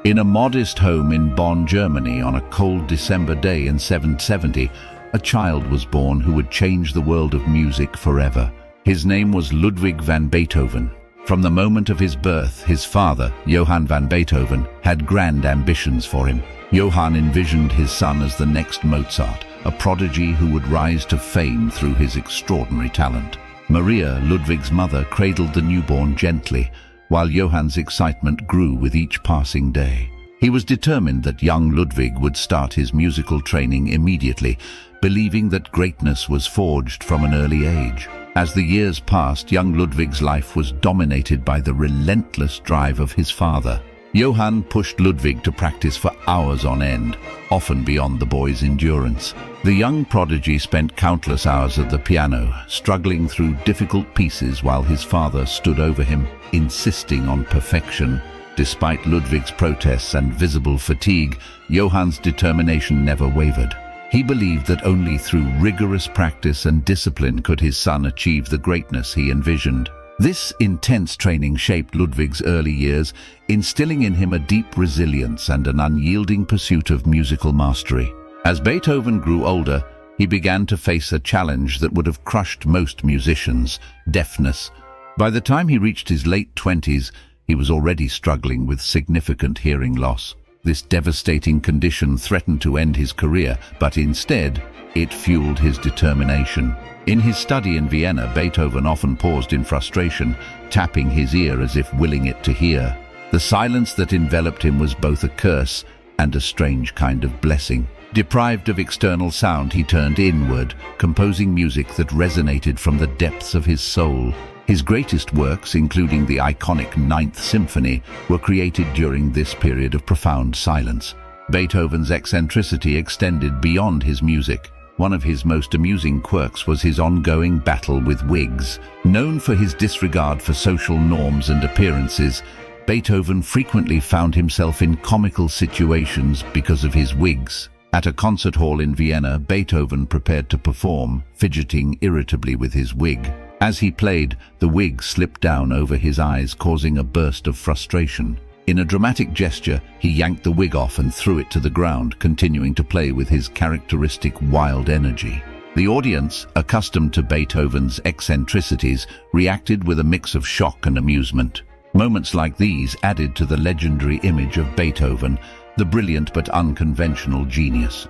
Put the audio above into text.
In a modest home in Bonn, Germany, on a cold December day in 770, a child was born who would change the world of music forever. His name was Ludwig van Beethoven. From the moment of his birth, his father, Johann van Beethoven, had grand ambitions for him. Johann envisioned his son as the next Mozart, a prodigy who would rise to fame through his extraordinary talent. Maria, Ludwig's mother, cradled the newborn gently, while Johann's excitement grew with each passing day. He was determined that young Ludwig would start his musical training immediately, believing that greatness was forged from an early age. As the years passed, young Ludwig's life was dominated by the relentless drive of his father. Johann pushed Ludwig to practice for hours on end, often beyond the boy's endurance. The young prodigy spent countless hours at the piano, struggling through difficult pieces while his father stood over him, insisting on perfection. Despite Ludwig's protests and visible fatigue, Johann's determination never wavered. He believed that only through rigorous practice and discipline could his son achieve the greatness he envisioned. This intense training shaped Ludwig's early years, instilling in him a deep resilience and an unyielding pursuit of musical mastery. As Beethoven grew older, he began to face a challenge that would have crushed most musicians: deafness. By the time he reached his late 20s, he was already struggling with significant hearing loss. This devastating condition threatened to end his career, but instead, it fueled his determination. In his study in Vienna, Beethoven often paused in frustration, tapping his ear as if willing it to hear. The silence that enveloped him was both a curse and a strange kind of blessing. Deprived of external sound, he turned inward, composing music that resonated from the depths of his soul. His greatest works, including the iconic Ninth Symphony, were created during this period of profound silence. Beethoven's eccentricity extended beyond his music. One of his most amusing quirks was his ongoing battle with wigs. Known for his disregard for social norms and appearances, Beethoven frequently found himself in comical situations because of his wigs. At a concert hall in Vienna, Beethoven prepared to perform, fidgeting irritably with his wig. As he played, the wig slipped down over his eyes, causing a burst of frustration. In a dramatic gesture, he yanked the wig off and threw it to the ground, continuing to play with his characteristic wild energy. The audience, accustomed to Beethoven's eccentricities, reacted with a mix of shock and amusement. Moments like these added to the legendary image of Beethoven, the brilliant but unconventional genius.